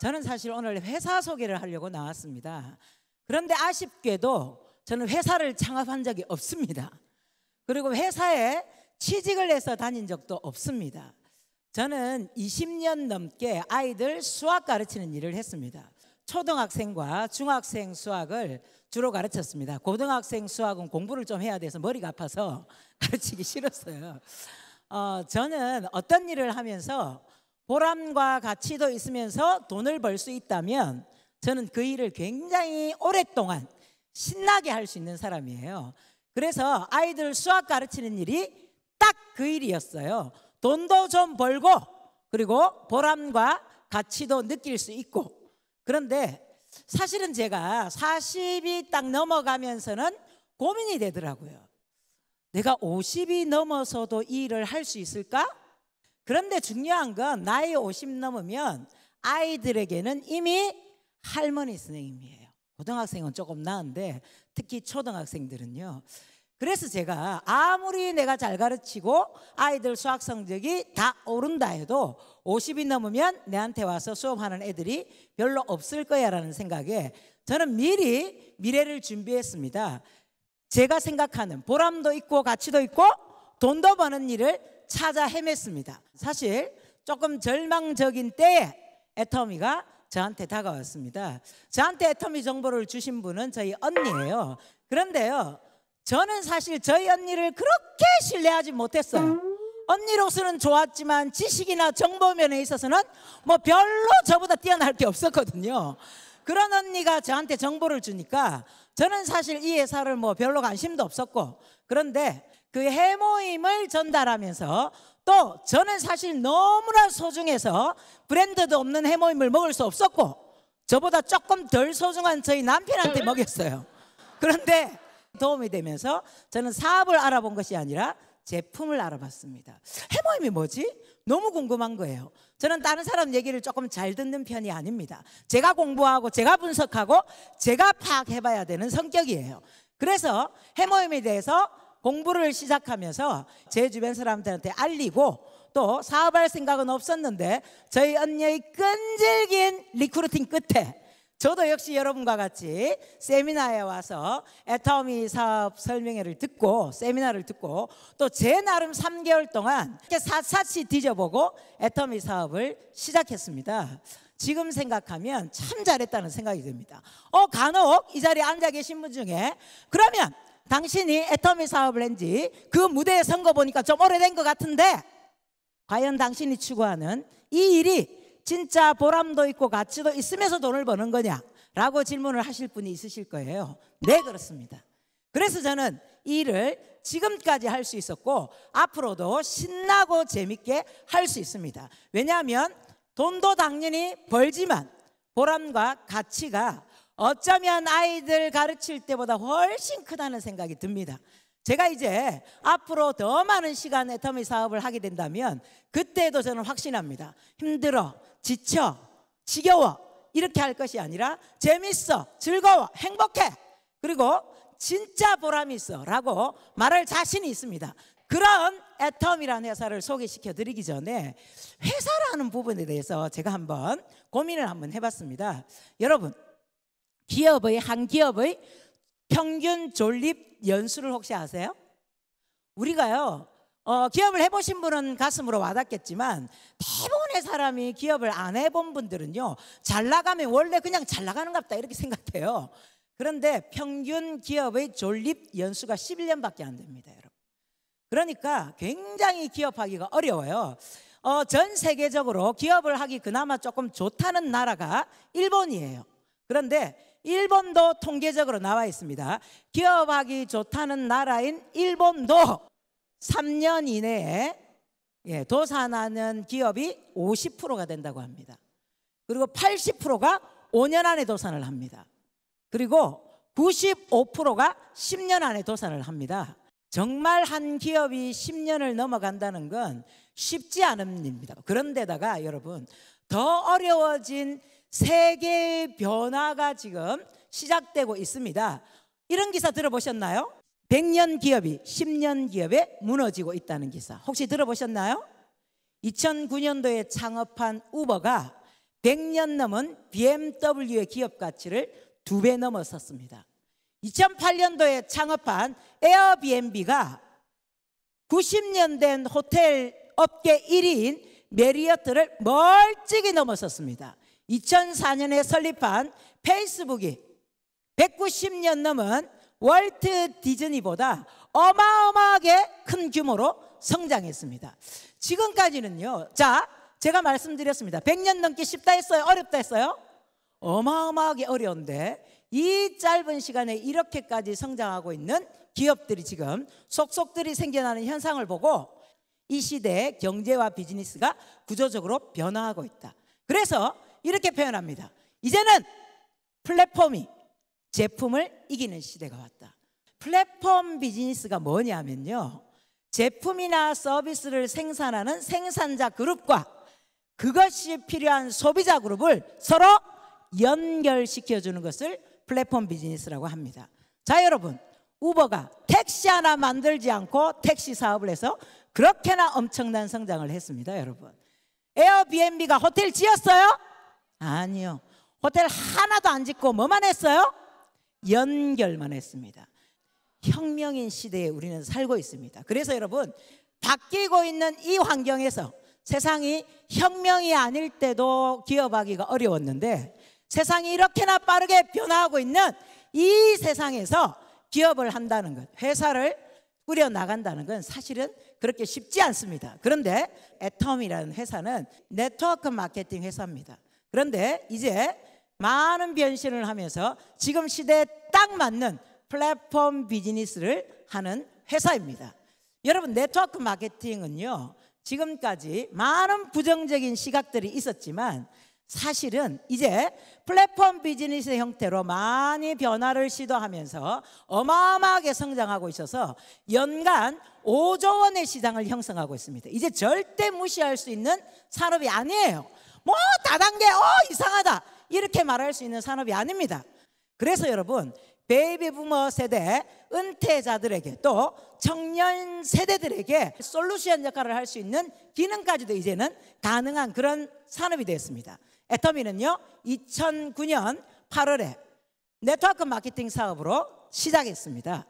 저는 사실 오늘 회사 소개를 하려고 나왔습니다. 그런데 아쉽게도 저는 회사를 창업한 적이 없습니다. 그리고 회사에 취직을 해서 다닌 적도 없습니다. 저는 20년 넘게 아이들 수학 가르치는 일을 했습니다. 초등학생과 중학생 수학을 주로 가르쳤습니다. 고등학생 수학은 공부를 좀 해야 돼서 머리가 아파서 가르치기 싫었어요. 저는 어떤 일을 하면서 보람과 가치도 있으면서 돈을 벌 수 있다면 저는 그 일을 굉장히 오랫동안 신나게 할 수 있는 사람이에요. 그래서 아이들 수학 가르치는 일이 딱 그 일이었어요. 돈도 좀 벌고 그리고 보람과 가치도 느낄 수 있고. 그런데 사실은 제가 40이 딱 넘어가면서는 고민이 되더라고요. 내가 50이 넘어서도 이 일을 할 수 있을까? 그런데 중요한 건 나이 50 넘으면 아이들에게는 이미 할머니 선생님이에요. 고등학생은 조금 나은데 특히 초등학생들은요. 그래서 제가 아무리 내가 잘 가르치고 아이들 수학 성적이 다 오른다 해도 50이 넘으면 내한테 와서 수업하는 애들이 별로 없을 거야 라는 생각에 저는 미리 미래를 준비했습니다. 제가 생각하는 보람도 있고 가치도 있고 돈도 버는 일을 찾아 헤맸습니다. 사실 조금 절망적인 때에 애터미가 저한테 다가왔습니다. 저한테 애터미 정보를 주신 분은 저희 언니예요. 그런데요, 저는 사실 저희 언니를 그렇게 신뢰하지 못했어요. 언니로서는 좋았지만 지식이나 정보 면에 있어서는 뭐 별로 저보다 뛰어날 게 없었거든요. 그런 언니가 저한테 정보를 주니까 저는 사실 이 회사를 뭐 별로 관심도 없었고, 그런데 그 해모임을 전달하면서 또 저는 사실 너무나 소중해서 브랜드도 없는 해모임을 먹을 수 없었고 저보다 조금 덜 소중한 저희 남편한테 먹였어요. 그런데 도움이 되면서 저는 사업을 알아본 것이 아니라 제품을 알아봤습니다. 해모임이 뭐지? 너무 궁금한 거예요. 저는 다른 사람 얘기를 조금 잘 듣는 편이 아닙니다. 제가 공부하고 제가 분석하고 제가 파악해봐야 되는 성격이에요. 그래서 해모임에 대해서 공부를 시작하면서 제 주변 사람들한테 알리고 또 사업할 생각은 없었는데 저희 언니의 끈질긴 리크루팅 끝에 저도 역시 여러분과 같이 세미나에 와서 애터미 사업 설명회를 듣고 세미나를 듣고 또 제 나름 3개월 동안 이렇게 샅샅이 뒤져보고 애터미 사업을 시작했습니다. 지금 생각하면 참 잘했다는 생각이 듭니다. 간혹 이 자리에 앉아 계신 분 중에 그러면 당신이 애터미 사업을 한지 그 무대에 선 거 보니까 좀 오래된 것 같은데 과연 당신이 추구하는 이 일이 진짜 보람도 있고 가치도 있으면서 돈을 버는 거냐라고 질문을 하실 분이 있으실 거예요. 네, 그렇습니다. 그래서 저는 이 일을 지금까지 할 수 있었고 앞으로도 신나고 재밌게 할 수 있습니다. 왜냐하면 돈도 당연히 벌지만 보람과 가치가 어쩌면 아이들 가르칠 때보다 훨씬 크다는 생각이 듭니다. 제가 이제 앞으로 더 많은 시간 애터미 사업을 하게 된다면 그때도 저는 확신합니다. 힘들어, 지쳐, 지겨워 이렇게 할 것이 아니라 재밌어, 즐거워, 행복해 그리고 진짜 보람이 있어 라고 말할 자신이 있습니다. 그런 애터미라는 회사를 소개시켜 드리기 전에 회사라는 부분에 대해서 제가 한번 고민을 한번 해봤습니다. 여러분, 한 기업의 평균 존립 연수를 혹시 아세요? 우리가요 기업을 해보신 분은 가슴으로 와닿겠지만 대부분의 사람이 기업을 안 해본 분들은요 잘 나가면 원래 그냥 잘 나가는가 보다 이렇게 생각해요. 그런데 평균 기업의 존립 연수가 11년밖에 안 됩니다, 여러분. 그러니까 굉장히 기업하기가 어려워요. 전 세계적으로 기업을 하기 그나마 조금 좋다는 나라가 일본이에요. 그런데 일본도 통계적으로 나와 있습니다. 기업하기 좋다는 나라인 일본도 3년 이내에 도산하는 기업이 50%가 된다고 합니다. 그리고 80%가 5년 안에 도산을 합니다. 그리고 95%가 10년 안에 도산을 합니다. 정말 한 기업이 10년을 넘어간다는 건 쉽지 않은 일입니다. 그런데다가 여러분 더 어려워진 세계의 변화가 지금 시작되고 있습니다. 이런 기사 들어보셨나요? 100년 기업이 10년 기업에 무너지고 있다는 기사 혹시 들어보셨나요? 2009년도에 창업한 우버가 100년 넘은 BMW의 기업 가치를 2배 넘어섰습니다. 2008년도에 창업한 에어비앤비가 90년 된 호텔 업계 1위인 메리어트를 멀찍이 넘어섰습니다. 2004년에 설립한 페이스북이 190년 넘은 월트 디즈니보다 어마어마하게 큰 규모로 성장했습니다. 지금까지는요, 자, 제가 말씀드렸습니다. 100년 넘기 쉽다 했어요? 어렵다 했어요? 어마어마하게 어려운데 이 짧은 시간에 이렇게까지 성장하고 있는 기업들이 지금 속속들이 생겨나는 현상을 보고 이 시대의 경제와 비즈니스가 구조적으로 변화하고 있다. 그래서 이렇게 표현합니다. 이제는 플랫폼이 제품을 이기는 시대가 왔다. 플랫폼 비즈니스가 뭐냐면요, 제품이나 서비스를 생산하는 생산자 그룹과 그것이 필요한 소비자 그룹을 서로 연결시켜주는 것을 플랫폼 비즈니스라고 합니다. 자, 여러분, 우버가 택시 하나 만들지 않고 택시 사업을 해서 그렇게나 엄청난 성장을 했습니다. 여러분, 에어비앤비가 호텔 지었어요? 아니요. 호텔 하나도 안 짓고 뭐만 했어요? 연결만 했습니다. 혁명인 시대에 우리는 살고 있습니다. 그래서 여러분, 바뀌고 있는 이 환경에서 세상이 혁명이 아닐 때도 기업하기가 어려웠는데 세상이 이렇게나 빠르게 변화하고 있는 이 세상에서 기업을 한다는 것, 회사를 꾸려나간다는 건 사실은 그렇게 쉽지 않습니다. 그런데 애텀이라는 회사는 네트워크 마케팅 회사입니다. 그런데 이제 많은 변신을 하면서 지금 시대에 딱 맞는 플랫폼 비즈니스를 하는 회사입니다. 여러분, 네트워크 마케팅은요, 지금까지 많은 부정적인 시각들이 있었지만 사실은 이제 플랫폼 비즈니스 형태로 많이 변화를 시도하면서 어마어마하게 성장하고 있어서 연간 5조 원의 시장을 형성하고 있습니다. 이제 절대 무시할 수 있는 산업이 아니에요. 뭐 다단계 이상하다 이렇게 말할 수 있는 산업이 아닙니다. 그래서 여러분, 베이비 부머 세대 은퇴자들에게 또 청년 세대들에게 솔루션 역할을 할 수 있는 기능까지도 이제는 가능한 그런 산업이 되었습니다. 애터미는요 2009년 8월에 네트워크 마케팅 사업으로 시작했습니다.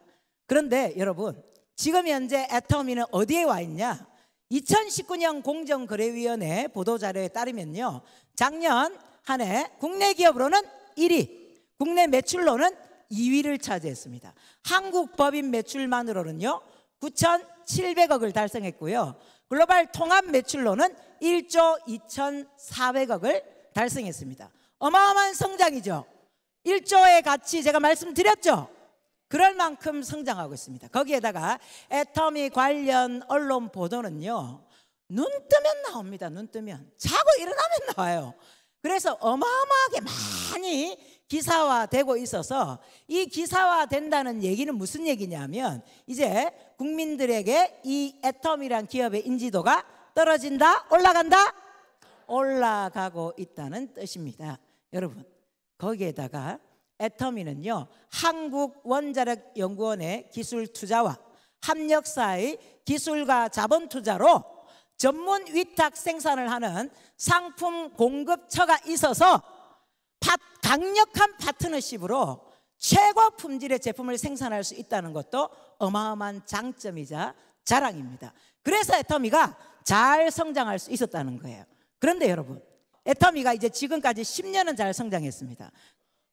그런데 여러분, 지금 현재 애터미는 어디에 와 있냐? 2019년 공정거래위원회 보도자료에 따르면요, 작년 한 해 국내 기업으로는 1위, 국내 매출로는 2위를 차지했습니다. 한국 법인 매출만으로는요 9,700억을 달성했고요, 글로벌 통합 매출로는 1조 2,400억을 달성했습니다. 어마어마한 성장이죠. 1조의 가치 제가 말씀드렸죠. 그럴 만큼 성장하고 있습니다. 거기에다가 애터미 관련 언론 보도는요, 눈 뜨면 나옵니다. 눈 뜨면, 자고 일어나면 나와요. 그래서 어마어마하게 많이 기사화되고 있어서 이 기사화된다는 얘기는 무슨 얘기냐면 이제 국민들에게 이 애터미란 기업의 인지도가 떨어진다, 올라간다? 올라가고 있다는 뜻입니다. 여러분, 거기에다가 애터미는요 한국원자력연구원의 기술 투자와 합력사의 기술과 자본 투자로 전문 위탁 생산을 하는 상품 공급처가 있어서 강력한 파트너십으로 최고 품질의 제품을 생산할 수 있다는 것도 어마어마한 장점이자 자랑입니다. 그래서 애터미가 잘 성장할 수 있었다는 거예요. 그런데 여러분, 애터미가 이제 지금까지 10년은 잘 성장했습니다.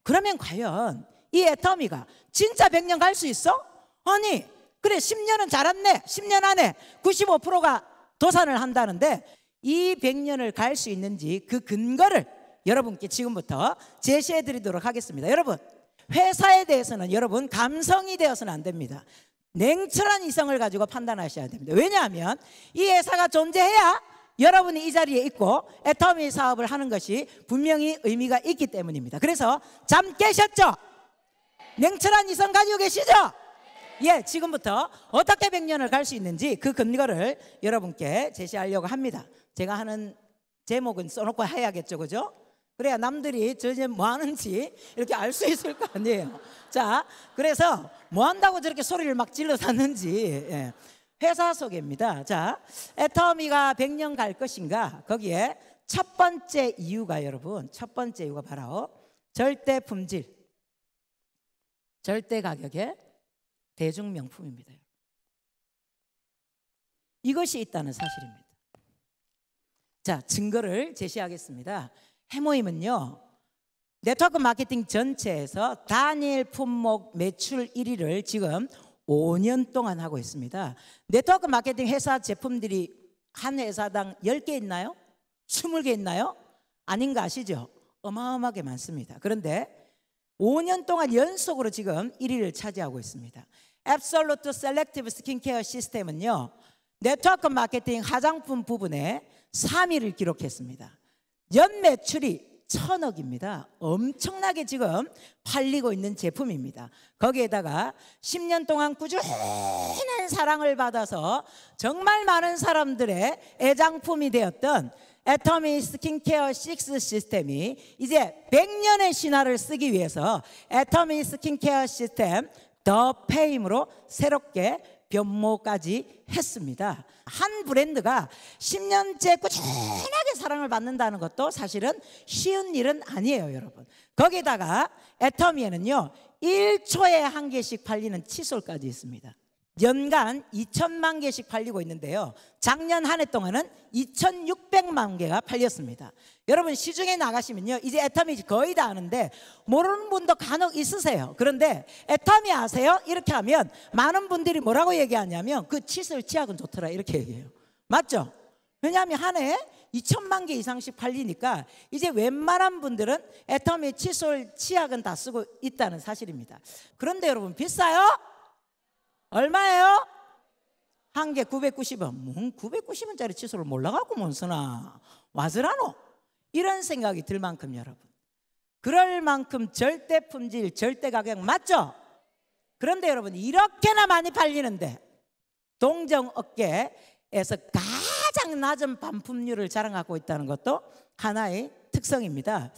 그러면 과연 이 애터미가 진짜 100년 갈 수 있어? 아니, 그래 10년은 잘했네. 10년 안에 95%가 도산을 한다는데 이 100년을 갈 수 있는지 그 근거를 여러분께 지금부터 제시해 드리도록 하겠습니다. 여러분, 회사에 대해서는 여러분 감성이 되어서는 안 됩니다. 냉철한 이성을 가지고 판단하셔야 됩니다. 왜냐하면 이 회사가 존재해야 여러분이 이 자리에 있고 애터미 사업을 하는 것이 분명히 의미가 있기 때문입니다. 그래서 잠 깨셨죠? 냉철한 이성 가지고 계시죠? 예, 지금부터 어떻게 100년을 갈 수 있는지 그 근거를 여러분께 제시하려고 합니다. 제가 하는 제목은 써놓고 해야겠죠, 그죠? 그래야 남들이 저 이제 뭐 하는지 이렇게 알 수 있을 거 아니에요. 자, 그래서 뭐 한다고 저렇게 소리를 막 질러서 하는지, 예. 회사 소개입니다. 자, 애터미가 100년 갈 것인가? 거기에 첫 번째 이유가 여러분, 첫 번째 이유가 바로 절대 품질, 절대 가격의 대중 명품입니다. 이것이 있다는 사실입니다. 자, 증거를 제시하겠습니다. 해모임은요, 네트워크 마케팅 전체에서 단일 품목 매출 1위를 지금 5년 동안 하고 있습니다. 네트워크 마케팅 회사 제품들이 한 회사당 10개 있나요? 20개 있나요? 아닌 거 아시죠? 어마어마하게 많습니다. 그런데 5년 동안 연속으로 지금 1위를 차지하고 있습니다. Absolute Selective 스킨케어 시스템은요, 네트워크 마케팅 화장품 부분에 3위를 기록했습니다. 연 매출이 1,000억입니다. 엄청나게 지금 팔리고 있는 제품입니다. 거기에다가 10년 동안 꾸준한 사랑을 받아서 정말 많은 사람들의 애장품이 되었던 애터미 스킨케어 6 시스템이 이제 100년의 신화를 쓰기 위해서 애터미 스킨케어 시스템 더 페임으로 새롭게 변모까지 했습니다. 한 브랜드가 10년째 꾸준하게 사랑을 받는다는 것도 사실은 쉬운 일은 아니에요, 여러분. 거기다가 애터미에는요, 1초에 한 개씩 팔리는 칫솔까지 있습니다. 연간 2천만 개씩 팔리고 있는데요, 작년 한 해 동안은 2,600만 개가 팔렸습니다. 여러분, 시중에 나가시면요, 이제 애터미 거의 다 아는데 모르는 분도 간혹 있으세요. 그런데 애터미 아세요? 이렇게 하면 많은 분들이 뭐라고 얘기하냐면 그 칫솔 치약은 좋더라 이렇게 얘기해요. 맞죠? 왜냐하면 한 해에 2천만 개 이상씩 팔리니까 이제 웬만한 분들은 애터미 칫솔 치약은 다 쓰고 있다는 사실입니다. 그런데 여러분, 비싸요? 얼마예요? 한 개 990원. 뭔 990원짜리 칫솔을 몰라갖고 못 쓰나? 와즈라노? 이런 생각이 들 만큼 여러분, 그럴 만큼 절대 품질, 절대 가격 맞죠? 그런데 여러분, 이렇게나 많이 팔리는데 동정업계에서 가장 낮은 반품률을 자랑하고 있다는 것도 하나의 특성입니다.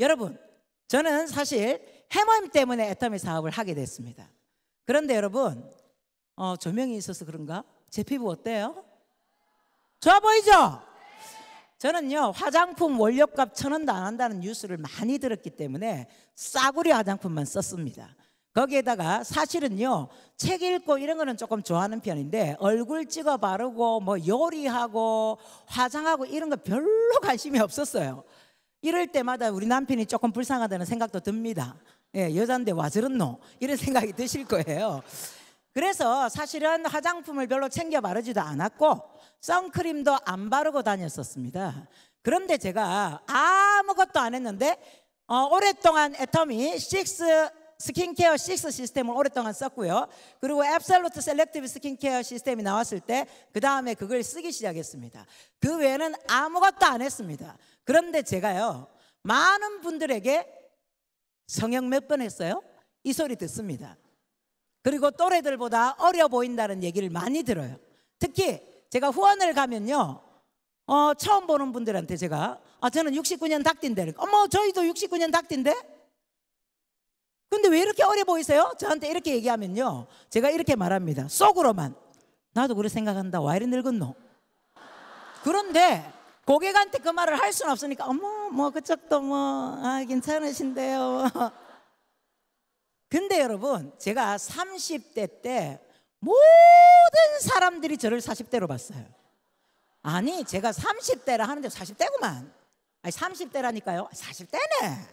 여러분, 저는 사실 해모임 때문에 애터미 사업을 하게 됐습니다. 그런데 여러분, 조명이 있어서 그런가? 제 피부 어때요? 좋아 보이죠? 저는요, 화장품 원료값 1,000원도 안 한다는 뉴스를 많이 들었기 때문에 싸구려 화장품만 썼습니다. 거기에다가 사실은요, 책 읽고 이런 거는 조금 좋아하는 편인데 얼굴 찍어 바르고 뭐 요리하고 화장하고 이런 거 별로 관심이 없었어요. 이럴 때마다 우리 남편이 조금 불쌍하다는 생각도 듭니다. 예, 여잔데 와 저렇노? 이런 생각이 드실 거예요. 그래서 사실은 화장품을 별로 챙겨 바르지도 않았고 선크림도 안 바르고 다녔었습니다. 그런데 제가 아무것도 안 했는데 오랫동안 애터미 6 스킨케어 6 시스템을 오랫동안 썼고요. 그리고 앱솔루트 셀렉티브 스킨케어 시스템이 나왔을 때 그 다음에 그걸 쓰기 시작했습니다. 그 외에는 아무것도 안 했습니다. 그런데 제가요, 많은 분들에게 성형 몇 번 했어요? 이 소리 듣습니다. 그리고 또래들보다 어려 보인다는 얘기를 많이 들어요. 특히 제가 후원을 가면요, 처음 보는 분들한테 제가 저는 69년 닭띠인데, 어머 저희도 69년 닭띠인데? 근데 왜 이렇게 어려 보이세요? 저한테 이렇게 얘기하면요, 제가 이렇게 말합니다. 속으로만, 나도 그렇게 생각한다. 와 이리 늙었노? 그런데 고객한테 그 말을 할 수는 없으니까 어머 뭐 그쪽도 뭐 괜찮으신데요. 근데 여러분, 제가 30대 때 모든 사람들이 저를 40대로 봤어요. 아니 제가 30대라 하는데 40대구만. 아니 30대라니까요. 40대네.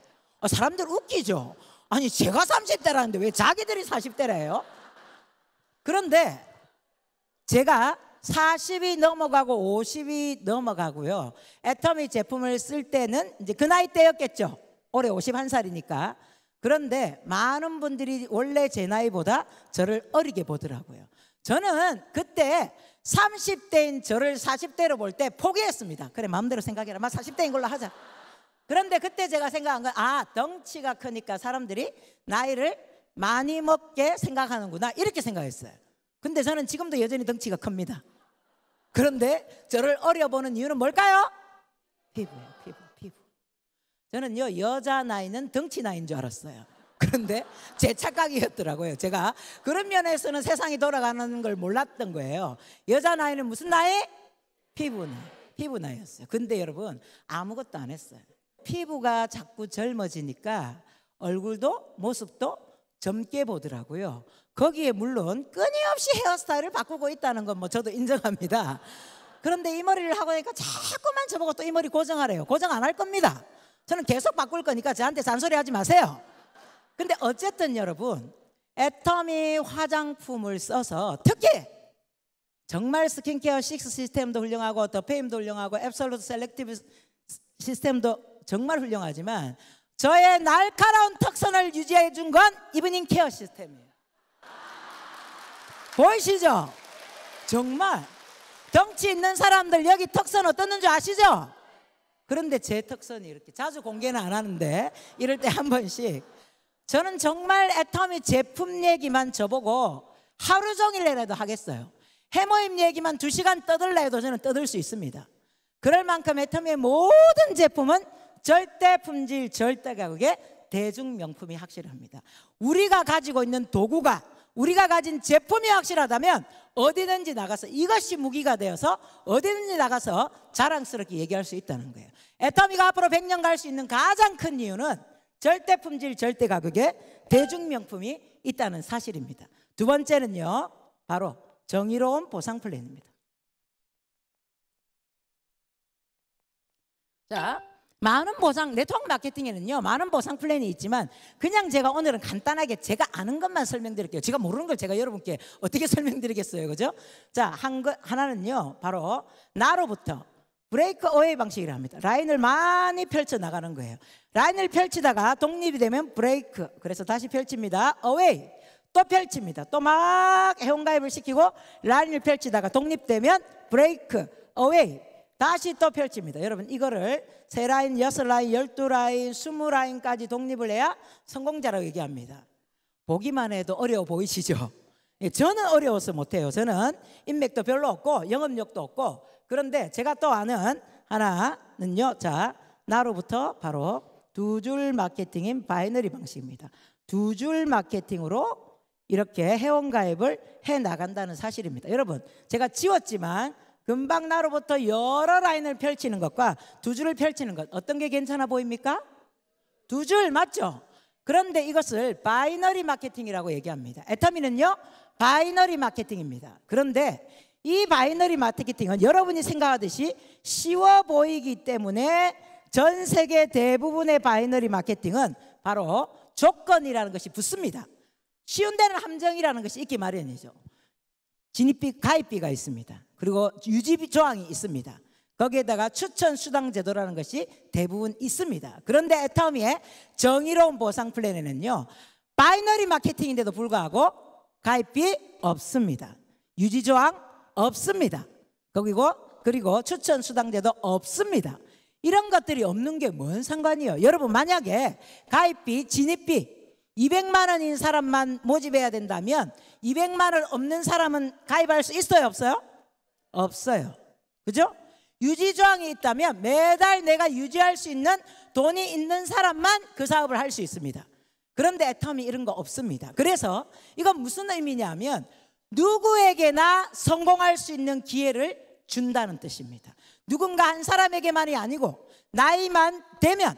사람들 웃기죠. 아니 제가 30대라는데 왜 자기들이 40대래요? 그런데 제가 40이 넘어가고 50이 넘어가고요, 애터미 제품을 쓸 때는 이제 그 나이 때였겠죠. 올해 51살이니까. 그런데 많은 분들이 원래 제 나이보다 저를 어리게 보더라고요. 저는 그때 30대인 저를 40대로 볼 때 포기했습니다. 그래 마음대로 생각해라. 40대인 걸로 하자. 그런데 그때 제가 생각한 건 덩치가 크니까 사람들이 나이를 많이 먹게 생각하는구나, 이렇게 생각했어요. 근데 저는 지금도 여전히 덩치가 큽니다. 그런데 저를 어려보는 이유는 뭘까요? 피부예요. 피부. 저는요, 여자 나이는 덩치 나이인 줄 알았어요. 그런데 제 착각이었더라고요. 제가 그런 면에서는 세상이 돌아가는 걸 몰랐던 거예요. 여자 나이는 무슨 나이? 피부 나이. 피부 나이였어요. 근데 여러분 아무것도 안 했어요. 피부가 자꾸 젊어지니까 얼굴도 모습도 젊게 보더라고요. 거기에 물론 끊임없이 헤어스타일을 바꾸고 있다는 건 뭐 저도 인정합니다. 그런데 이 머리를 하고 나니까 자꾸만 저보고 또 이 머리 고정하래요. 고정 안 할 겁니다. 저는 계속 바꿀 거니까 저한테 잔소리 하지 마세요. 근데 어쨌든 여러분, 애터미 화장품을 써서 특히 정말 스킨케어 6 시스템도 훌륭하고 더페임도 훌륭하고 앱솔루트 셀렉티브 시스템도 정말 훌륭하지만 저의 날카로운 턱선을 유지해 준 건 이브닝 케어 시스템이에요. 보이시죠? 정말 덩치 있는 사람들 여기 턱선 어떻는 줄 아시죠? 그런데 제 턱선이 이렇게 자주 공개는 안 하는데 이럴 때 한 번씩 저는 정말 애터미 제품 얘기만 저보고 하루 종일이라도 하겠어요. 해모임 얘기만 2시간 떠들라 해도 저는 떠들 수 있습니다. 그럴 만큼 애터미의 모든 제품은 절대 품질, 절대 가격의 대중 명품이 확실합니다. 우리가 가지고 있는 도구가, 우리가 가진 제품이 확실하다면 어디든지 나가서 이것이 무기가 되어서 어디든지 나가서 자랑스럽게 얘기할 수 있다는 거예요. 애터미가 앞으로 100년 갈 수 있는 가장 큰 이유는 절대 품질, 절대 가격의 대중 명품이 있다는 사실입니다. 두 번째는요, 바로 정의로운 보상 플랜입니다. 자, 많은 보상, 네트워크 마케팅에는요 많은 보상 플랜이 있지만 그냥 제가 오늘은 간단하게 제가 아는 것만 설명드릴게요. 제가 모르는 걸 제가 여러분께 어떻게 설명드리겠어요, 그죠? 자, 하나는요 바로 나로부터 브레이크 어웨이 방식이라 합니다. 라인을 많이 펼쳐 나가는 거예요. 라인을 펼치다가 독립이 되면 브레이크, 그래서 다시 펼칩니다. 어웨이, 또 펼칩니다. 또 막 회원가입을 시키고 라인을 펼치다가 독립되면 브레이크, 어웨이, 다시 또 펼칩니다. 여러분 이거를 3라인, 6라인, 12라인, 20라인까지 독립을 해야 성공자라고 얘기합니다. 보기만 해도 어려워 보이시죠? 저는 어려워서 못해요. 저는 인맥도 별로 없고 영업력도 없고. 그런데 제가 또 아는 하나는요, 자, 나로부터 바로 2줄 마케팅인 바이너리 방식입니다. 2줄 마케팅으로 이렇게 회원가입을 해 나간다는 사실입니다. 여러분 제가 지웠지만 금방 나로부터 여러 라인을 펼치는 것과 2줄을 펼치는 것, 어떤 게 괜찮아 보입니까? 2줄 맞죠? 그런데 이것을 바이너리 마케팅이라고 얘기합니다. 애터미는요 바이너리 마케팅입니다. 그런데 이 바이너리 마케팅은 여러분이 생각하듯이 쉬워 보이기 때문에 전 세계 대부분의 바이너리 마케팅은 바로 조건이라는 것이 붙습니다. 쉬운 데는 함정이라는 것이 있기 마련이죠. 진입비, 가입비가 있습니다. 그리고 유지비 조항이 있습니다. 거기에다가 추천 수당 제도라는 것이 대부분 있습니다. 그런데 애터미의 정의로운 보상 플랜에는요 바이너리 마케팅인데도 불구하고 가입비 없습니다. 유지 조항 없습니다. 그리고 추천 수당 제도 없습니다. 이런 것들이 없는 게 뭔 상관이에요? 여러분 만약에 가입비, 진입비 200만 원인 사람만 모집해야 된다면 200만 원 없는 사람은 가입할 수 있어요, 없어요? 없어요. 그죠? 유지 조항이 있다면 매달 내가 유지할 수 있는 돈이 있는 사람만 그 사업을 할 수 있습니다. 그런데 애터미 이런 거 없습니다. 그래서 이건 무슨 의미냐면 누구에게나 성공할 수 있는 기회를 준다는 뜻입니다. 누군가 한 사람에게만이 아니고 나이만 되면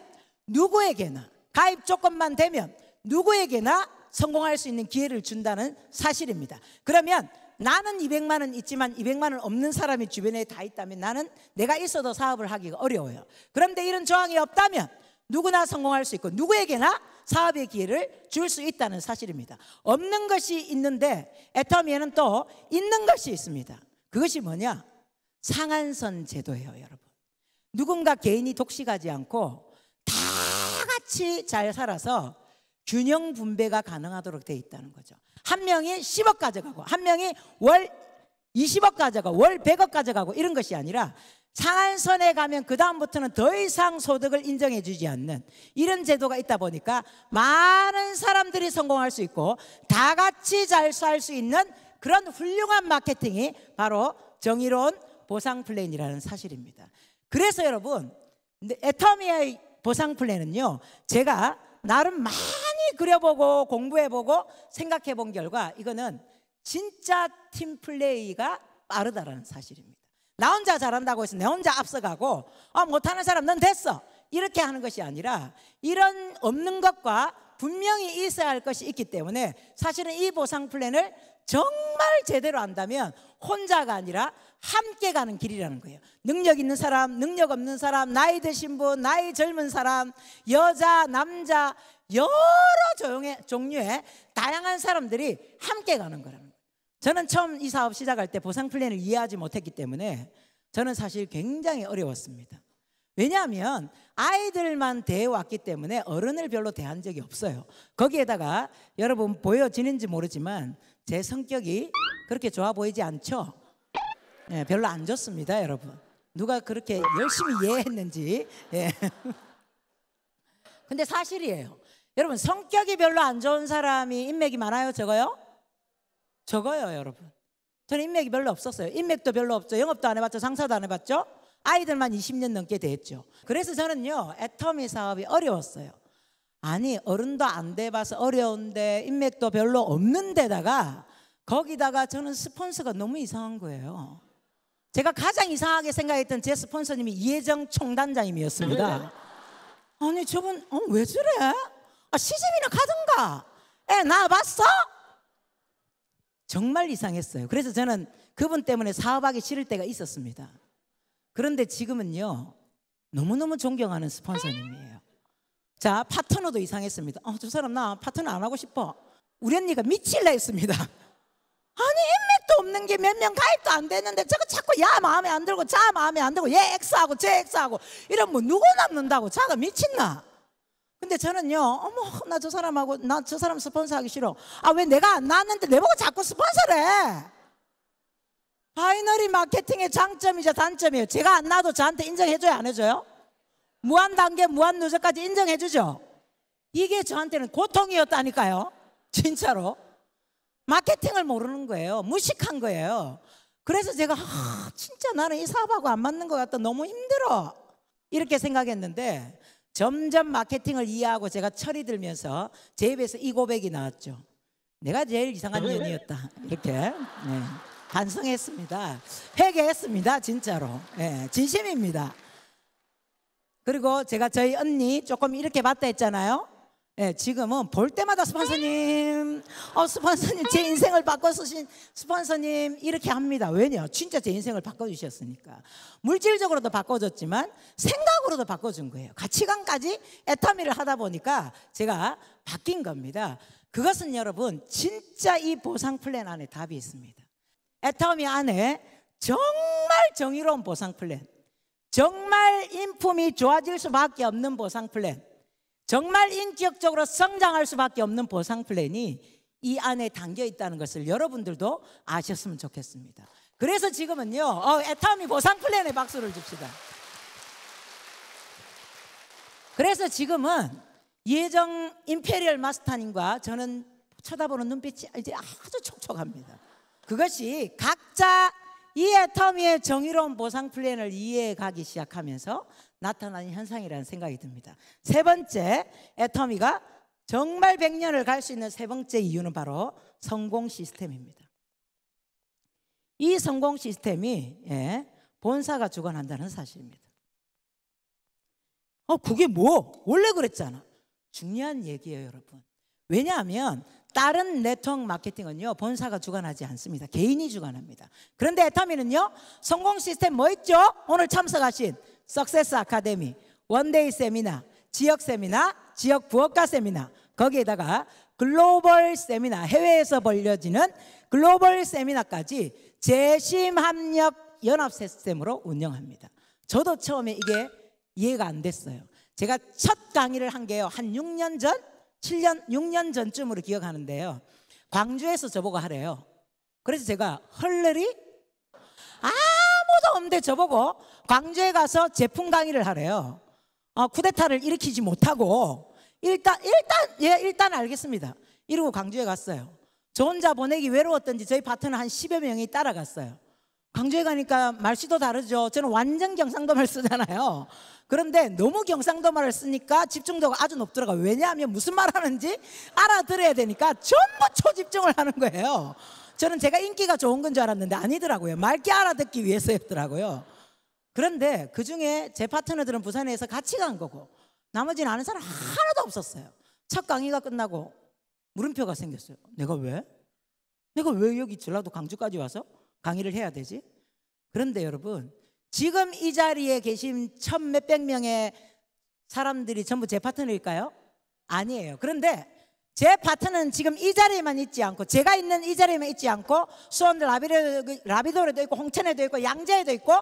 누구에게나, 가입 조건만 되면 누구에게나 성공할 수 있는 기회를 준다는 사실입니다. 그러면 나는 200만 원 있지만 200만 원 없는 사람이 주변에 다 있다면 나는 내가 있어도 사업을 하기가 어려워요. 그런데 이런 조항이 없다면 누구나 성공할 수 있고 누구에게나 사업의 기회를 줄 수 있다는 사실입니다. 없는 것이 있는데 애터미에는 또 있는 것이 있습니다. 그것이 뭐냐? 상한선 제도예요, 여러분. 누군가 개인이 독식하지 않고 다 같이 잘 살아서 균형 분배가 가능하도록 되어 있다는 거죠. 한 명이 10억 가져가고 한 명이 월 20억 가져가고 월 100억 가져가고 이런 것이 아니라 상한선에 가면 그 다음부터는 더 이상 소득을 인정해 주지 않는 이런 제도가 있다 보니까 많은 사람들이 성공할 수 있고 다 같이 잘 살 수 있는 그런 훌륭한 마케팅이 바로 정의로운 보상 플랜이라는 사실입니다. 그래서 여러분 애터미의 보상 플랜은요 제가 나름 많이 그려보고 공부해보고 생각해본 결과 이거는 진짜 팀플레이가 빠르다라는 사실입니다. 나 혼자 잘한다고 해서 내 혼자 앞서가고 못하는 사람 넌 됐어 이렇게 하는 것이 아니라 이런 없는 것과 분명히 있어야 할 것이 있기 때문에 사실은 이 보상 플랜을 정말 제대로 한다면 혼자가 아니라 함께 가는 길이라는 거예요. 능력 있는 사람, 능력 없는 사람, 나이 드신 분, 나이 젊은 사람, 여자, 남자 여러 종류의 다양한 사람들이 함께 가는 거라는 거예요. 저는 처음 이 사업 시작할 때 보상 플랜을 이해하지 못했기 때문에 저는 사실 굉장히 어려웠습니다. 왜냐하면 아이들만 대해왔기 때문에 어른을 별로 대한 적이 없어요. 거기에다가 여러분 보여지는지 모르지만 제 성격이 그렇게 좋아 보이지 않죠? 네, 별로 안 좋습니다, 여러분. 누가 그렇게 열심히 이해했는지. 예. 근데 사실이에요. 여러분 성격이 별로 안 좋은 사람이 인맥이 많아요? 적어요? 적어요, 여러분. 저는 인맥이 별로 없었어요. 인맥도 별로 없죠. 영업도 안 해봤죠. 장사도 안 해봤죠. 아이들만 20년 넘게 됐죠. 그래서 저는요 애터미 사업이 어려웠어요. 아니 어른도 안 돼봐서 어려운데 인맥도 별로 없는 데다가 거기다가 저는 스폰서가 너무 이상한 거예요. 제가 가장 이상하게 생각했던 제 스폰서님이 이혜정 총단장님이었습니다. 아니 저분 왜 저래? 시집이나 가든가 애 낳아봤어? 정말 이상했어요. 그래서 저는 그분 때문에 사업하기 싫을 때가 있었습니다. 그런데 지금은요 너무너무 존경하는 스폰서님이에요. 자 파트너도 이상했습니다. 저 사람 나 파트너 안 하고 싶어. 우리 언니가 미칠라 했습니다. 아니 인맥도 없는 게 몇 명 가입도 안 됐는데 저거 자꾸 야 마음에 안 들고 자 마음에 안 들고 얘 X하고 쟤 X하고 이러면 뭐 누구 남는다고 자가 미친나. 근데 저는요 나 저 사람하고 나 저 사람 스폰서 하기 싫어. 왜 내가 안 나왔는데 내보고 자꾸 스폰서를 해. 바이너리 마케팅의 장점이자 단점이에요. 제가 안 나와도 저한테 인정해줘요 안 해줘요? 무한 단계 무한 누적까지 인정해주죠. 이게 저한테는 고통이었다니까요. 진짜로 마케팅을 모르는 거예요. 무식한 거예요. 그래서 제가 진짜 나는 이 사업하고 안 맞는 것 같다. 너무 힘들어 이렇게 생각했는데 점점 마케팅을 이해하고 제가 철이 들면서 제 입에서 이 고백이 나왔죠. 내가 제일 이상한 년이었다 이렇게 반성했습니다. 회개했습니다. 진짜로 진심입니다. 그리고 제가 저희 언니 조금 이렇게 봤다 했잖아요. 지금은 볼 때마다 스폰서님 스폰서님 제 인생을 바꿔주신 스폰서님 이렇게 합니다. 왜냐? 진짜 제 인생을 바꿔주셨으니까. 물질적으로도 바꿔줬지만 생각으로도 바꿔준 거예요. 가치관까지 애터미를 하다 보니까 제가 바뀐 겁니다. 그것은 여러분 진짜 이 보상 플랜 안에 답이 있습니다. 애터미 안에 정말 정의로운 보상 플랜, 정말 인품이 좋아질 수밖에 없는 보상 플랜, 정말 인격적으로 성장할 수밖에 없는 보상 플랜이 이 안에 담겨 있다는 것을 여러분들도 아셨으면 좋겠습니다. 그래서 지금은요 애터미 보상 플랜에 박수를 줍시다. 그래서 지금은 이혜정 임페리얼 마스터님과 저는 쳐다보는 눈빛이 이제 아주 촉촉합니다. 그것이 각자 이 애터미의 정의로운 보상 플랜을 이해해 가기 시작하면서 나타나는 현상이라는 생각이 듭니다. 세 번째, 애터미가 정말 100년을 갈 수 있는 세 번째 이유는 바로 성공 시스템입니다. 이 성공 시스템이 본사가 주관한다는 사실입니다. 그게 뭐? 원래 그랬잖아. 중요한 얘기예요, 여러분. 왜냐하면 다른 네트워크 마케팅은요 본사가 주관하지 않습니다. 개인이 주관합니다. 그런데 애터미는요 성공 시스템 뭐 있죠? 오늘 참석하신 석세스 아카데미, 원데이 세미나, 지역 세미나, 지역 부업가 세미나, 거기에다가 글로벌 세미나, 해외에서 벌려지는 글로벌 세미나까지 재심합력 연합 시스템으로 운영합니다. 저도 처음에 이게 이해가 안 됐어요. 제가 첫 강의를 한 게요 한 6년 전? 6년 전쯤으로 기억하는데요. 광주에서 저보고 하래요. 그래서 제가 헐레리 아무도 없는데 저보고 광주에 가서 제품 강의를 하래요. 쿠데타를 일으키지 못하고 일단 알겠습니다. 이러고 광주에 갔어요. 저 혼자 보내기 외로웠던지 저희 파트너 한 10여 명이 따라갔어요. 광주에 가니까 말씨도 다르죠. 저는 완전 경상도말 쓰잖아요. 그런데 너무 경상도말을 쓰니까 집중도가 아주 높더라고요. 왜냐하면 무슨 말 하는지 알아들어야 되니까 전부 초집중을 하는 거예요. 저는 제가 인기가 좋은 건 줄 알았는데 아니더라고요. 맑게 알아듣기 위해서였더라고요. 그런데 그중에 제 파트너들은 부산에서 같이 간 거고 나머지는 아는 사람 하나도 없었어요. 첫 강의가 끝나고 물음표가 생겼어요. 내가 왜 여기 전라도 광주까지 와서 강의를 해야 되지? 그런데 여러분, 지금 이 자리에 계신 1,000 몇백 명의 사람들이 전부 제 파트너일까요? 아니에요. 그런데 제 파트너는 지금 이 자리에만 있지 않고, 제가 있는 이 자리에만 있지 않고 수원 라비도에도 있고 홍천에도 있고 양재에도 있고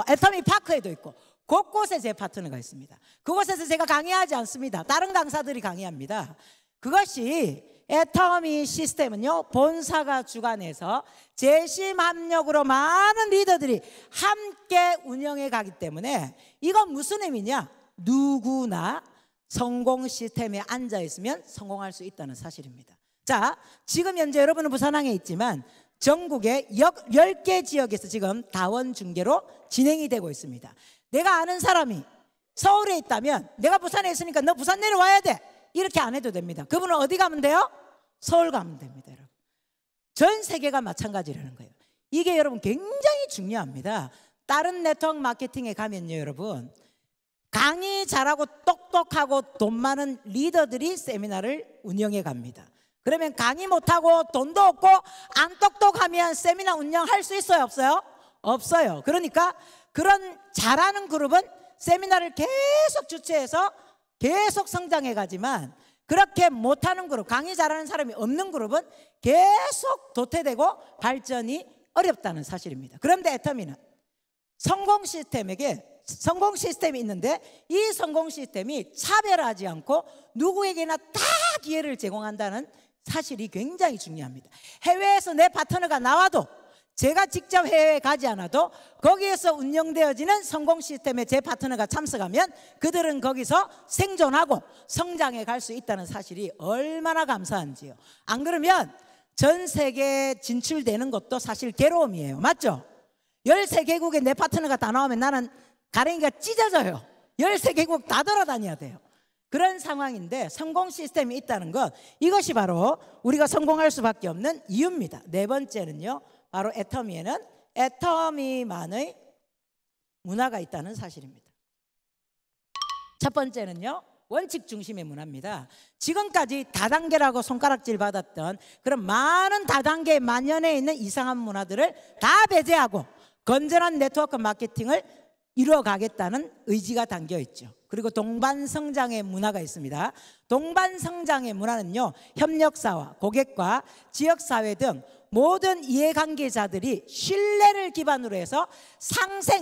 애터미 파크에도 있고 곳곳에 제 파트너가 있습니다. 그곳에서 제가 강의하지 않습니다. 다른 강사들이 강의합니다. 그것이 애터미 시스템은요, 본사가 주관해서 재심 합력으로 많은 리더들이 함께 운영해 가기 때문에, 이건 무슨 의미냐? 누구나 성공 시스템에 앉아 있으면 성공할 수 있다는 사실입니다. 자, 지금 현재 여러분은 부산항에 있지만 전국의 10개 지역에서 지금 다원 중계로 진행이 되고 있습니다. 내가 아는 사람이 서울에 있다면 내가 부산에 있으니까 너 부산 내려와야 돼, 이렇게 안 해도 됩니다. 그분은 어디 가면 돼요? 서울 가면 됩니다. 여러분, 전 세계가 마찬가지라는 거예요. 이게 여러분 굉장히 중요합니다. 다른 네트워크 마케팅에 가면요, 여러분, 강의 잘하고 똑똑하고 돈 많은 리더들이 세미나를 운영해 갑니다. 그러면 강의 못하고 돈도 없고 안 똑똑하면 세미나 운영할 수 있어요, 없어요? 없어요. 그러니까 그런 잘하는 그룹은 세미나를 계속 주최해서 계속 성장해 가지만, 그렇게 못하는 그룹, 강의 잘하는 사람이 없는 그룹은 계속 도태되고 발전이 어렵다는 사실입니다. 그런데 애터미는 성공 시스템이 있는데, 이 성공 시스템이 차별하지 않고 누구에게나 다 기회를 제공한다는 사실이 굉장히 중요합니다. 해외에서 내 파트너가 나와도, 제가 직접 해외에 가지 않아도 거기에서 운영되어지는 성공 시스템에 제 파트너가 참석하면 그들은 거기서 생존하고 성장해 갈 수 있다는 사실이 얼마나 감사한지요. 안 그러면 전 세계에 진출되는 것도 사실 괴로움이에요. 맞죠? 13개국에 내 파트너가 다 나오면 나는 가랭이가 찢어져요. 13개국 다 돌아다녀야 돼요. 그런 상황인데 성공 시스템이 있다는 것, 이것이 바로 우리가 성공할 수밖에 없는 이유입니다. 네 번째는요, 바로 애터미에는 애터미만의 문화가 있다는 사실입니다. 첫 번째는요, 원칙 중심의 문화입니다. 지금까지 다단계라고 손가락질 받았던 그런 많은 다단계에 만연해 있는 이상한 문화들을 다 배제하고 건전한 네트워크 마케팅을 이루어가겠다는 의지가 담겨 있죠. 그리고 동반성장의 문화가 있습니다. 동반성장의 문화는요, 협력사와 고객과 지역사회 등 모든 이해관계자들이 신뢰를 기반으로 해서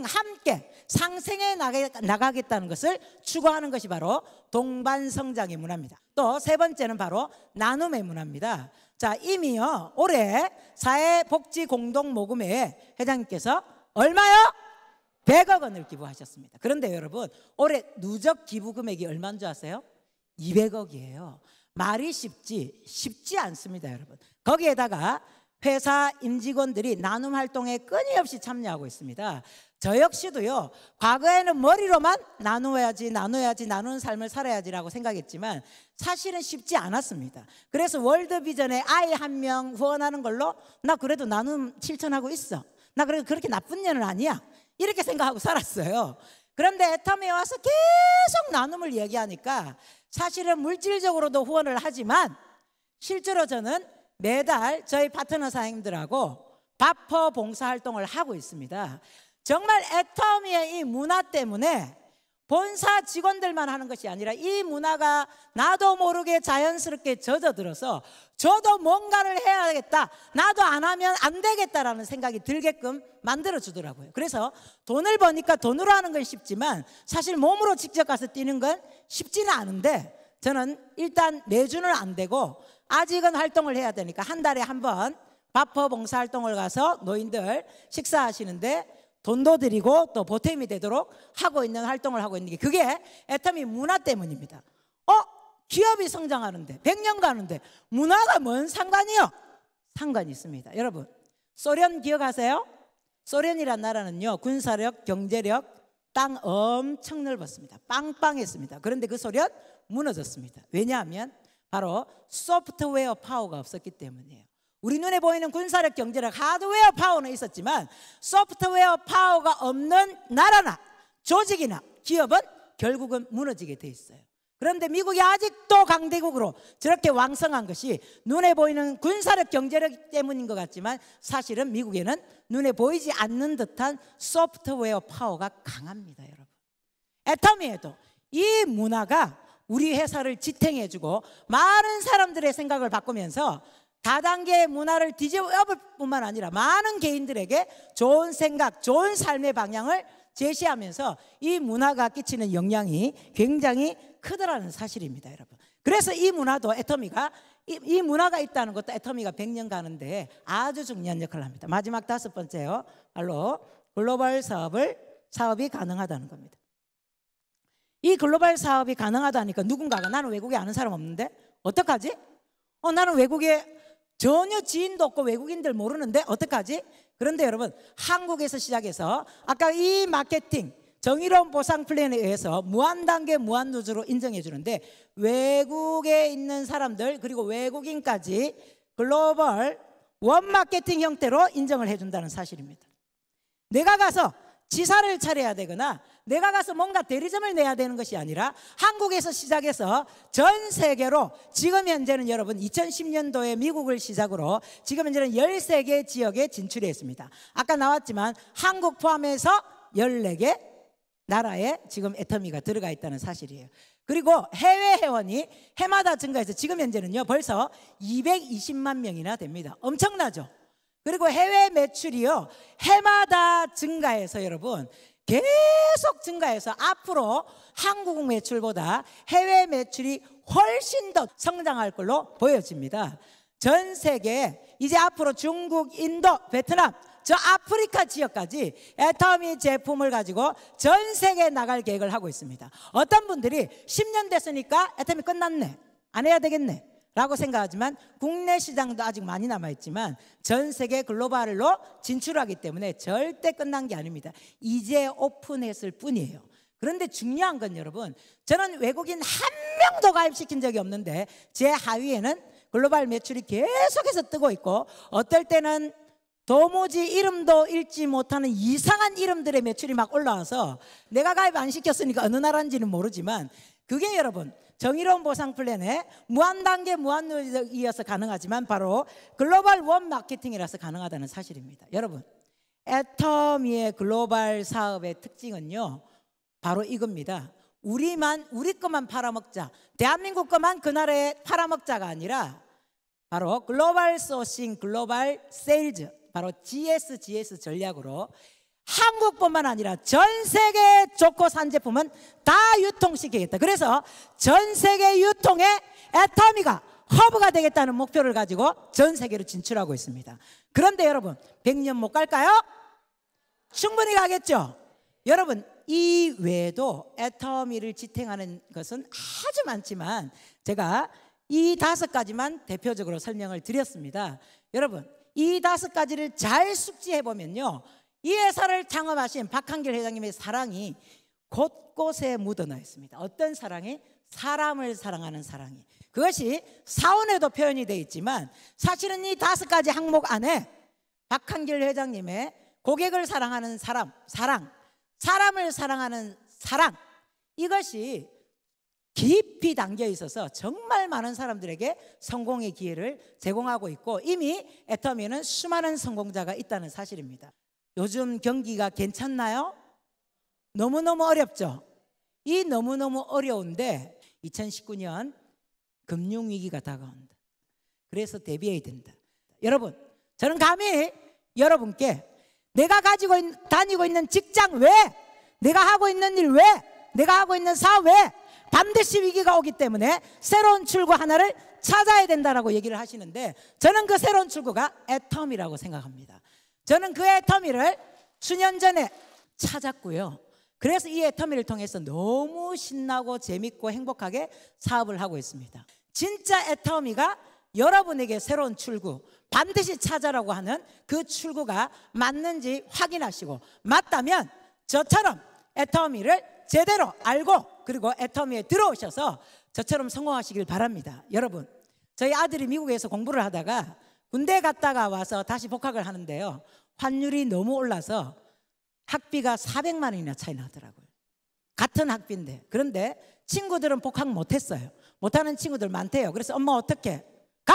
함께 상생해 나가겠다는 것을 추구하는 것이 바로 동반성장의 문화입니다. 또 세 번째는 바로 나눔의 문화입니다. 자, 이미요, 올해 사회복지공동모금회에 회장님께서 얼마요? 100억 원을 기부하셨습니다. 그런데 여러분, 올해 누적 기부 금액이 얼마인 줄 아세요? 200억이에요. 말이 쉽지 않습니다, 여러분. 거기에다가 회사 임직원들이 나눔 활동에 끊임없이 참여하고 있습니다. 저 역시도요, 과거에는 머리로만 나누어야지 나누는 삶을 살아야지라고 생각했지만 사실은 쉽지 않았습니다. 그래서 월드비전에 아이 한 명 후원하는 걸로 나 그래도 나눔 실천하고 있어, 나 그래도 그렇게 나쁜 년은 아니야, 이렇게 생각하고 살았어요. 그런데 애터미에 와서 계속 나눔을 얘기하니까 사실은 물질적으로도 후원을 하지만 실제로 저는 매달 저희 파트너 사장님들하고 바퍼 봉사활동을 하고 있습니다. 정말 애터미의 이 문화 때문에 본사 직원들만 하는 것이 아니라 이 문화가 나도 모르게 자연스럽게 젖어들어서 저도 뭔가를 해야겠다, 나도 안 하면 안 되겠다라는 생각이 들게끔 만들어주더라고요. 그래서 돈을 버니까 돈으로 하는 건 쉽지만 사실 몸으로 직접 가서 뛰는 건 쉽지는 않은데, 저는 일단 매주는 안 되고 아직은 활동을 해야 되니까 한 달에 한 번 바퍼 봉사활동을 가서 노인들 식사하시는데 돈도 드리고 또 보탬이 되도록 하고 있는 활동을 하고 있는 게, 그게 애터미 문화 때문입니다. 기업이 성장하는데 100년 가는데 문화가 뭔 상관이요? 상관이 있습니다. 여러분, 소련 기억하세요? 소련이란 나라는요, 군사력, 경제력, 땅 엄청 넓었습니다. 빵빵했습니다. 그런데 그 소련 무너졌습니다. 왜냐하면 바로 소프트웨어 파워가 없었기 때문이에요. 우리 눈에 보이는 군사력, 경제력, 하드웨어 파워는 있었지만 소프트웨어 파워가 없는 나라나 조직이나 기업은 결국은 무너지게 돼 있어요. 그런데 미국이 아직도 강대국으로 저렇게 왕성한 것이 눈에 보이는 군사력, 경제력 때문인 것 같지만 사실은 미국에는 눈에 보이지 않는 듯한 소프트웨어 파워가 강합니다, 여러분. 애터미에도 이 문화가 우리 회사를 지탱해주고 많은 사람들의 생각을 바꾸면서 다단계 문화를 뒤집어볼 뿐만 아니라 많은 개인들에게 좋은 생각, 좋은 삶의 방향을 제시하면서 이 문화가 끼치는 영향이 굉장히 크더라는 사실입니다, 여러분. 그래서 이 문화도 애터미가 이 문화가 있다는 것도 애터미가 100년 가는데 아주 중요한 역할을 합니다. 마지막 5번째요. 바로 글로벌 사업이 가능하다는 겁니다. 이 글로벌 사업이 가능하다니까 누군가가 나는 외국에 아는 사람 없는데 어떡하지? 나는 외국에 전혀 지인도 없고 외국인들 모르는데 어떡하지? 그런데 여러분 한국에서 시작해서 아까 이 마케팅 정의로운 보상 플랜에 의해서 무한단계 무한누주로 인정해 주는데 외국에 있는 사람들 그리고 외국인까지 글로벌 원마케팅 형태로 인정을 해준다는 사실입니다. 내가 가서 지사를 차려야 되거나 내가 가서 뭔가 대리점을 내야 되는 것이 아니라 한국에서 시작해서 전 세계로 지금 현재는 여러분 2010년도에 미국을 시작으로 지금 현재는 13개 지역에 진출했습니다. 아까 나왔지만 한국 포함해서 14개 나라에 지금 애터미가 들어가 있다는 사실이에요. 그리고 해외 회원이 해마다 증가해서 지금 현재는요 벌써 220만 명이나 됩니다. 엄청나죠? 그리고 해외 매출이요 해마다 증가해서 여러분 계속 증가해서 앞으로 한국 매출보다 해외 매출이 훨씬 더 성장할 걸로 보여집니다. 전 세계 이제 앞으로 중국, 인도, 베트남 저 아프리카 지역까지 애터미 제품을 가지고 전 세계에 나갈 계획을 하고 있습니다. 어떤 분들이 10년 됐으니까 애터미 끝났네 안 해야 되겠네 라고 생각하지만 국내 시장도 아직 많이 남아있지만 전 세계 글로벌로 진출하기 때문에 절대 끝난 게 아닙니다. 이제 오픈했을 뿐이에요. 그런데 중요한 건 여러분 저는 외국인 한 명도 가입시킨 적이 없는데 제 하위에는 글로벌 매출이 계속해서 뜨고 있고 어떨 때는 도무지 이름도 읽지 못하는 이상한 이름들의 매출이 막 올라와서 내가 가입 안 시켰으니까 어느 나라인지는 모르지만 그게 여러분 정의로운 보상 플랜에 무한단계 무한누적이어서 가능하지만 바로 글로벌 원 마케팅이라서 가능하다는 사실입니다. 여러분 애터미의 글로벌 사업의 특징은요 바로 이겁니다. 우리 것만 팔아먹자 대한민국 것만 그 나라에 팔아먹자가 아니라 바로 글로벌 소싱 글로벌 세일즈 바로 GS 전략으로 한국뿐만 아니라 전 세계 좋고 산 제품은 다 유통시키겠다. 그래서 전 세계 유통에 애터미가 허브가 되겠다는 목표를 가지고 전 세계로 진출하고 있습니다. 그런데 여러분 100년 못 갈까요? 충분히 가겠죠. 여러분 이 외에도 애터미를 지탱하는 것은 아주 많지만 제가 이 5가지만 대표적으로 설명을 드렸습니다. 여러분 이 5가지를 잘 숙지해 보면요 이 회사를 창업하신 박한길 회장님의 사랑이 곳곳에 묻어나 있습니다. 어떤 사랑이? 사람을 사랑하는 사랑이. 그것이 사원에도 표현이 되어 있지만 사실은 이 5가지 항목 안에 박한길 회장님의 고객을 사랑하는 사람을 사랑하는 사랑 이것이 깊이 담겨 있어서 정말 많은 사람들에게 성공의 기회를 제공하고 있고 이미 애터미는 수많은 성공자가 있다는 사실입니다. 요즘 경기가 괜찮나요? 너무너무 어렵죠? 이 너무너무 어려운데 2019년 금융위기가 다가온다. 그래서 대비해야 된다. 여러분 저는 감히 여러분께 내가 다니고 있는 직장 외 내가 하고 있는 일 외 내가 하고 있는 사업 외 반드시 위기가 오기 때문에 새로운 출구 하나를 찾아야 된다라고 얘기를 하시는데 저는 그 새로운 출구가 애터미라고 생각합니다. 저는 그 애터미를 수년 전에 찾았고요. 그래서 이 애터미를 통해서 너무 신나고 재밌고 행복하게 사업을 하고 있습니다. 진짜 애터미가 여러분에게 새로운 출구 반드시 찾아라고 하는 그 출구가 맞는지 확인하시고 맞다면 저처럼 애터미를 제대로 알고 그리고 애터미에 들어오셔서 저처럼 성공하시길 바랍니다. 여러분 저희 아들이 미국에서 공부를 하다가 군대 갔다가 와서 다시 복학을 하는데요. 환율이 너무 올라서 학비가 400만 원이나 차이 나더라고요. 같은 학비인데. 그런데 친구들은 복학 못했어요. 못하는 친구들 많대요. 그래서 엄마 어떡해? 가!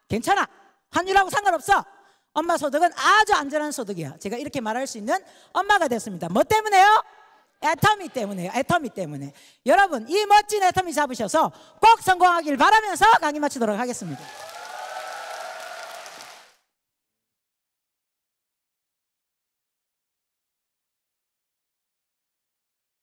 괜찮아. 환율하고 상관없어. 엄마 소득은 아주 안전한 소득이야. 제가 이렇게 말할 수 있는 엄마가 됐습니다. 뭐 때문에요? 애터미 때문에요. 애터미 때문에. 여러분 이 멋진 애터미 잡으셔서 꼭 성공하길 바라면서 강의 마치도록 하겠습니다.